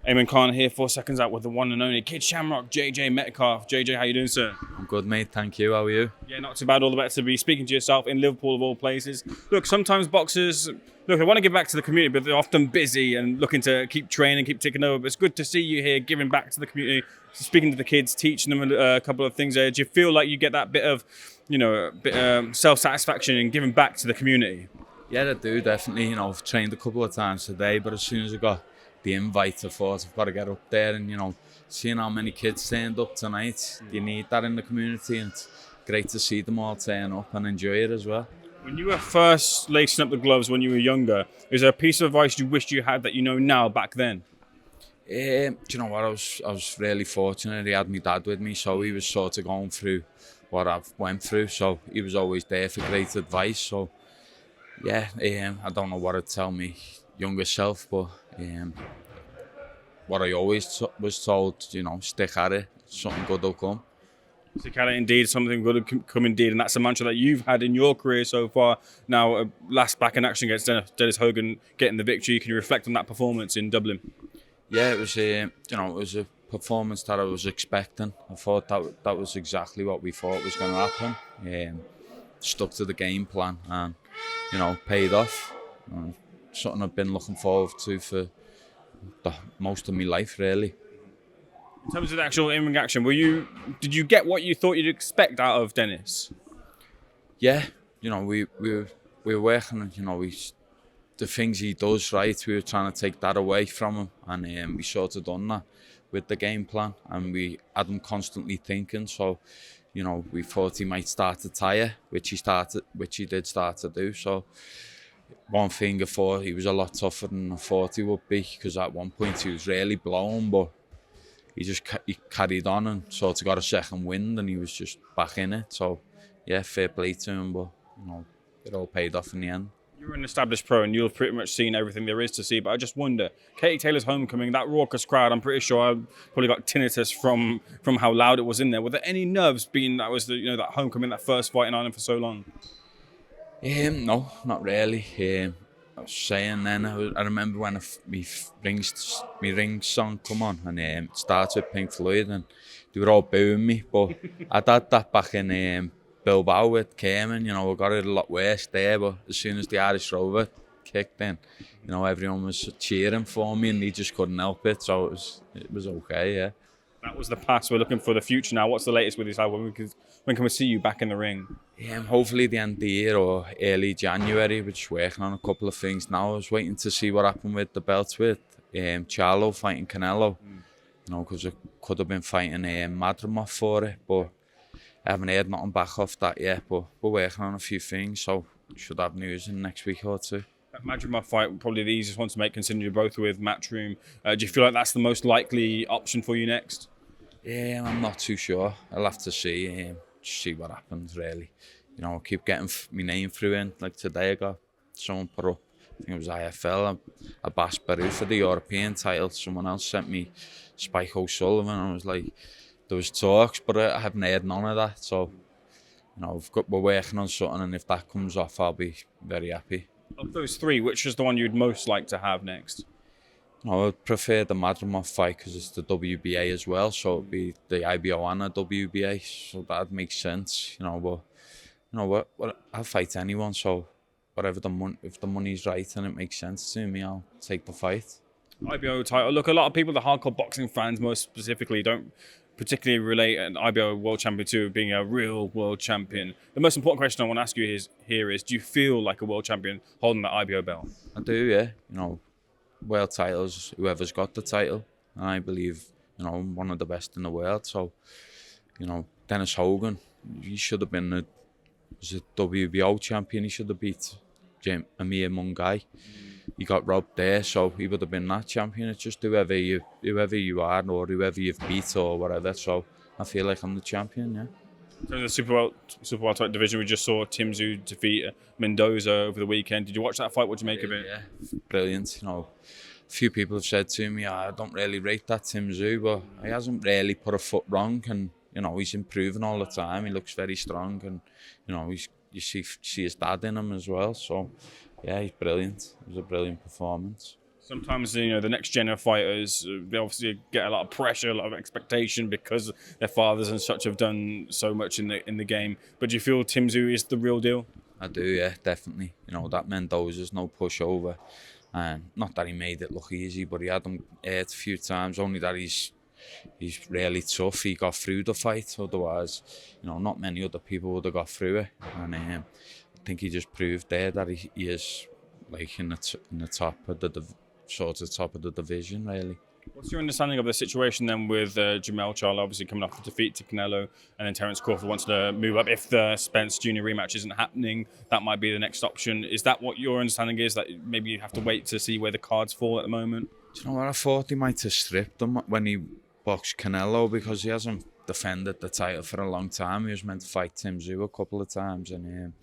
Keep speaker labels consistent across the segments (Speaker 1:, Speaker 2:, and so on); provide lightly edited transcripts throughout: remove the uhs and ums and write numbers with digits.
Speaker 1: Eamon Khan here for Seconds Out with the one and only Kid Shamrock, JJ Metcalf. JJ, how you doing, sir?
Speaker 2: I'm good, mate. Thank you. How are you?
Speaker 1: Yeah, not too bad. All the better to be speaking to yourself in Liverpool, of all places. Look, sometimes boxers, they want to give back to the community, but they're often busy and looking to keep training, keep ticking over. But it's good to see you here giving back to the community, speaking to the kids, teaching them a couple of things. Do you feel like you get that bit of, self-satisfaction in giving back to the community?
Speaker 2: Yeah, I do, definitely. I've trained a couple of times today, but as soon as I got the invite, I thought I've got to get up there and, seeing how many kids turned up tonight, you need that in the community, and it's great to see them all turn up and enjoy it as well.
Speaker 1: When you were first lacing up the gloves when you were younger, is there a piece of advice you wished you had that you know now back then?
Speaker 2: Do you know what? I was really fortunate. He had my dad with me, so he was sort of going through what I've went through, so he was always there for great advice. So yeah, I don't know what I'd tell me younger self, but what I always was told, stick at it, something good will come.
Speaker 1: Stick at it indeed, something good will come indeed, and that's a mantra that you've had in your career so far. Now, last back in action against Dennis Hogan, getting the victory. Can you reflect on that performance in Dublin?
Speaker 2: Yeah, it was it was a performance that I was expecting. I thought that was exactly what we thought was going to happen. Stuck to the game plan and, paid off. Something I've been looking forward to for most of my life, really.
Speaker 1: In terms of the actual in-ring action, did you get what you thought you'd expect out of Dennis?
Speaker 2: Yeah, we were working on, the things he does right, we were trying to take that away from him, and we sort of done that with the game plan, and we had him constantly thinking. So, we thought he might start to tire, which he did start to do. So, one thing I thought he was a lot tougher than I thought he would be, because at one point he was really blown, but he carried on and sort of got a second wind, and he was just back in it. So, yeah, fair play to him, but it all paid off in the end.
Speaker 1: You're an established pro and you've pretty much seen everything there is to see, but I just wonder, Katie Taylor's homecoming, that raucous crowd, I'm pretty sure I probably got tinnitus from how loud it was in there. Were there any nerves being that was that homecoming, that first fight in Ireland for so long?
Speaker 2: No, not really. I was saying then, I remember when my ring song come on, and it started with Pink Floyd, and they were all booing me, but I'd had that back in Bilbao with Kerman, I got it a lot worse there, but as soon as the Irish Rover kicked in, everyone was cheering for me and they just couldn't help it, so it was okay, yeah.
Speaker 1: That was the past. We're looking for the future now. What's the latest with yourself? When can we see you back in the ring?
Speaker 2: Hopefully the end of the year or early January. We're just working on a couple of things now. I was waiting to see what happened with the belts with Charlo fighting Canelo, because I could have been fighting Madrimov for it, but I haven't heard nothing back off that yet, but we're working on a few things, so should have news in the next week or two.
Speaker 1: That Madrimov fight, probably the easiest one to make, considering you're both with Matchroom. Do you feel like that's the most likely option for you next?
Speaker 2: I'm not too sure. I'll have to see what happens, really. I'll keep getting my name through in. Like today, I got someone put up, I think it was IFL, a Bass Baru for the European title. Someone else sent me Spike O'Sullivan, and I was like, there was talks, but I haven't heard none of that. So, we're working on something, and if that comes off, I'll be very happy.
Speaker 1: Of those three, which is the one you'd most like to have next?
Speaker 2: I would prefer the Madrimov fight because it's the WBA as well, so it'd be the IBO and the WBA, so that makes sense, but I'll fight anyone, so whatever if the money's right and it makes sense to me, I'll take the fight.
Speaker 1: IBO title. Look, a lot of people, the hardcore boxing fans most specifically, don't particularly relate an IBO world champion to being a real world champion. The most important question I want to ask you is, do you feel like a world champion holding that IBO belt?
Speaker 2: I do, yeah. World titles, whoever's got the title, and I believe, one of the best in the world. So, Dennis Hogan, he should have been a WBO champion. He should have beat Amir Mungai. He got robbed there, so he would have been that champion. It's just whoever you are, or whoever you've beat, or whatever. So I feel like I'm the champion, yeah.
Speaker 1: So in the super welterweight division, we just saw Tim Tszyu defeat Mendoza over the weekend. Did you watch that fight? What did you make of it?
Speaker 2: Yeah, brilliant. A few people have said to me, I don't really rate that Tim Tszyu, but he hasn't really put a foot wrong, and he's improving all the time. He looks very strong, and you see his dad in him as well. So yeah, he's brilliant. It was a brilliant performance.
Speaker 1: Sometimes, the next gen of fighters, they obviously get a lot of pressure, a lot of expectation because their fathers and such have done so much in the game. But do you feel Tim Tszyu is the real deal?
Speaker 2: I do, yeah, definitely. That Mendoza's no pushover. And not that he made it look easy, but he had him hurt a few times. Only that he's really tough. He got through the fight. Otherwise, not many other people would have got through it. And I think he just proved there that he is like in the top of top of the division, really.
Speaker 1: What's your understanding of the situation then with Jamel Charlo obviously coming off the defeat to Canelo, and then Terence Crawford wants to move up? If the Spence Jr. rematch isn't happening, that might be the next option. Is that what your understanding is, that maybe you have to wait to see where the cards fall at the moment?
Speaker 2: Do you know what? I thought he might have stripped him when he boxed Canelo, because he hasn't defended the title for a long time. He was meant to fight Tim Tszyu a couple of times, and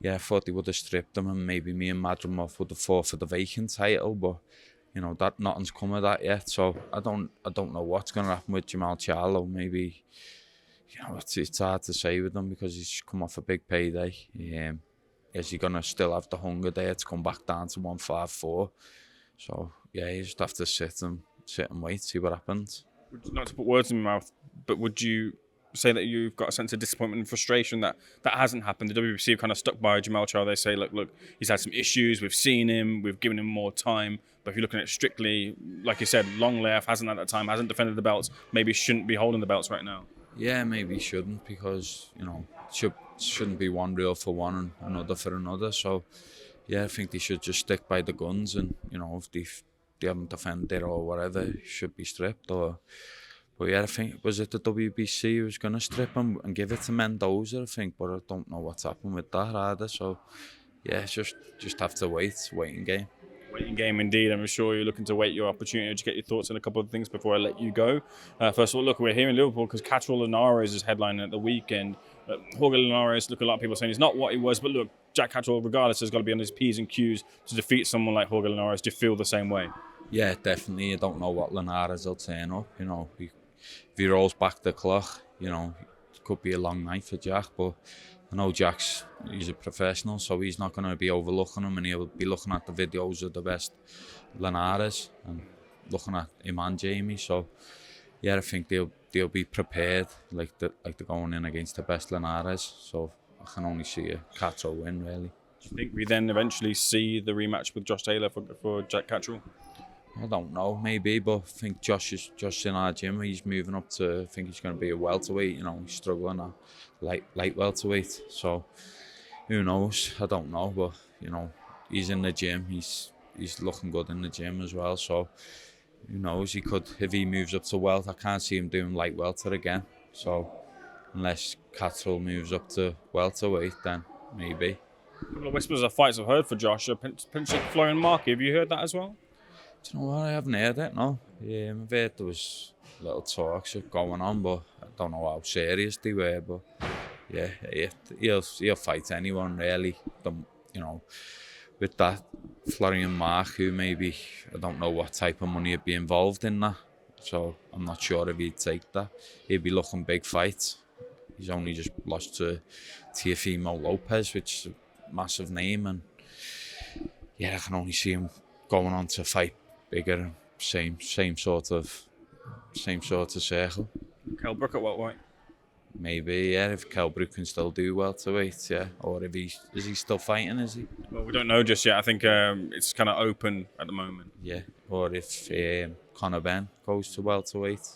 Speaker 2: I thought he would have stripped him, and maybe me and Madrimov would have fought for the vacant title, but that nothing's come of that yet. So I don't know what's going to happen with Jamal Charlo. Maybe it's hard to say with him because he's come off a big payday. Is he going to still have the hunger there to come back down to 154? So you just have to sit and wait, see what happens.
Speaker 1: Not to put words in my mouth, but would you say that you've got a sense of disappointment and frustration that hasn't happened? The WBC have kind of stuck by Jamel Charlo. They say, look, he's had some issues. We've seen him. We've given him more time. But if you're looking at it strictly, like you said, long left, hasn't had that time, hasn't defended the belts, maybe shouldn't be holding the belts right now.
Speaker 2: Yeah, maybe he shouldn't, because, shouldn't be one rule for one and another for another. So, I think they should just stick by the guns, and, if they haven't defended or whatever, should be stripped. But I think, was it the WBC who was going to strip him and give it to Mendoza, I think, but I don't know what's happened with that either. So, just have to waiting game.
Speaker 1: Waiting game indeed. I'm sure you're looking to wait your opportunity to get your thoughts on a couple of things before I let you go. First of all, look, we're here in Liverpool because Catterall Linares is headlining at the weekend. Jorge Linares, look, a lot of people saying he's not what he was, but look, Jack Catterall, regardless, has got to be on his P's and Q's to defeat someone like Jorge Linares. Do you feel the same way?
Speaker 2: Yeah, definitely. You don't know what Linares will turn up. If he rolls back the clock, it could be a long night for Jack, but I know he's a professional, so he's not going to be overlooking him, and he'll be looking at the videos of the best Linares and looking at him and Jamie. So, I think they'll be prepared like they're going in against the best Linares. So I can only see a Catterall win, really.
Speaker 1: Do you think we then eventually see the rematch with Josh Taylor for Jack Catterall?
Speaker 2: I don't know, maybe, but I think Josh in our gym. He's moving up to, I think he's going to be a welterweight. He's struggling at light welterweight. So who knows? I don't know, but he's in the gym. He's looking good in the gym as well. So who knows? He could, if he moves up to welt. I can't see him doing light welter again. So unless Catterall moves up to welterweight, then maybe.
Speaker 1: A couple of whispers of fights I've heard for Josh. Potentially Florian Markey. Have you heard that as well?
Speaker 2: Do you know what? I haven't heard it, no. I've heard there was little talks going on, but I don't know how serious they were. But he'll fight anyone, really. With that Florian Mark, who maybe, I don't know what type of money would be involved in that. So I'm not sure if he'd take that. He'd be looking big fights. He's only just lost to Teofimo Lopez, which is a massive name, and I can only see him going on to fight bigger, same sort of circle.
Speaker 1: Kell Brook at what weight?
Speaker 2: Maybe, if Kell Brook can still do welterweight, or if is he still fighting? Is he?
Speaker 1: Well, we don't know just yet. I think it's kind of open at the moment.
Speaker 2: Yeah, or if Conor Benn goes to welterweight,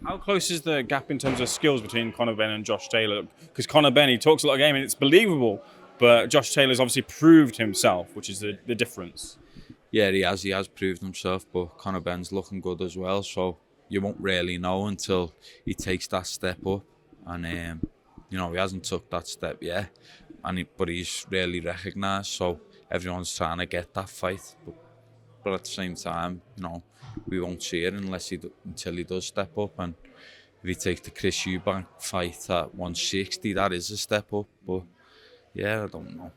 Speaker 1: How close is the gap in terms of skills between Conor Benn and Josh Taylor? Because Conor Benn, he talks a lot of game and it's believable, but Josh Taylor's obviously proved himself, which is the difference. Yeah,
Speaker 2: he has proved himself, but Conor Benn's looking good as well, so you won't really know until he takes that step up, and he hasn't took that step yet, but he's really recognised, so everyone's trying to get that fight, but at the same time, we won't see it until he does step up. And if he takes the Chris Eubank fight at 160, that is a step up, but I don't know.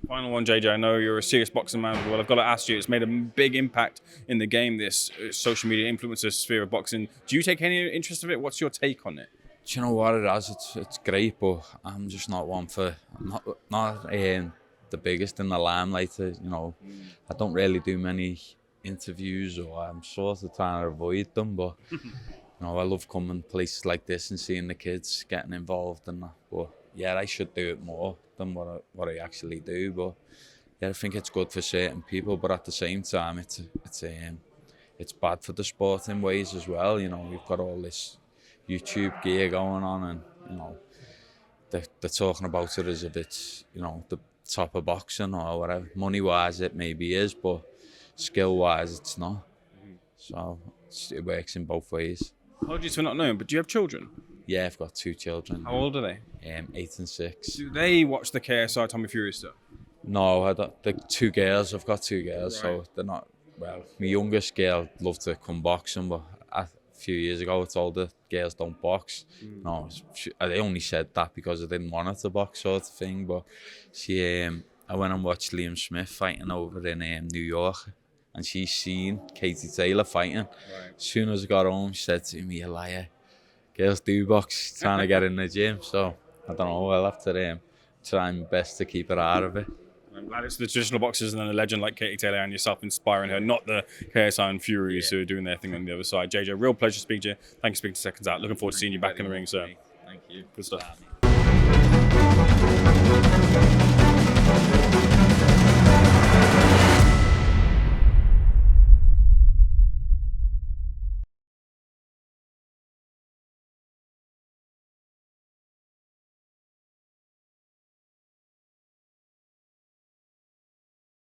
Speaker 1: Final one, JJ. I know you're a serious boxing man, but I've got to ask you, it's made a big impact in the game, this social media influencer sphere of boxing. Do you take any interest in it? What's your take on it?
Speaker 2: Do you know what it is? It's great, but I'm just not one for, not the biggest in the limelight. I don't really do many interviews, or I'm sort of trying to avoid them, but I love coming to places like this and seeing the kids getting involved and that. But yeah, I should do it more than what I actually do. But yeah, I think it's good for certain people, but at the same time, it's bad for the sport in ways as well. We've got all this YouTube gear going on, and they're talking about it as if it's the top of boxing or whatever. Money wise, it maybe is, but skill wise, it's not. So it works in both ways.
Speaker 1: Apologies for not knowing, but do you have children?
Speaker 2: Yeah, I've got 2 children.
Speaker 1: How old are they?
Speaker 2: 8 and 6.
Speaker 1: Do they watch the KSI Tommy Fury stuff?
Speaker 2: No, I don't. The 2 girls. I've got 2 girls,
Speaker 1: Right.
Speaker 2: so they're not. Well, my youngest girl loved to come boxing, but a few years ago I told her girls don't box. No, I only said that because I didn't want her to box, sort of thing. But I went and watched Liam Smith fighting over in New York, and she's seen Katie Taylor fighting.
Speaker 1: Right.
Speaker 2: As soon as I got home, she said to me, "You liar. Girls do box." Trying to get in the gym, so I don't know. I'll have to try my best to keep her out of it.
Speaker 1: I'm glad it's the traditional boxers and then a legend like Katie Taylor and yourself inspiring her, not the KSI and Furies who are doing their thing on the other side. JJ, real pleasure speaking to you. Thank you for speaking to Seconds Out. Looking forward to seeing you back in the ring, sir.
Speaker 2: Thank you.
Speaker 1: Good stuff.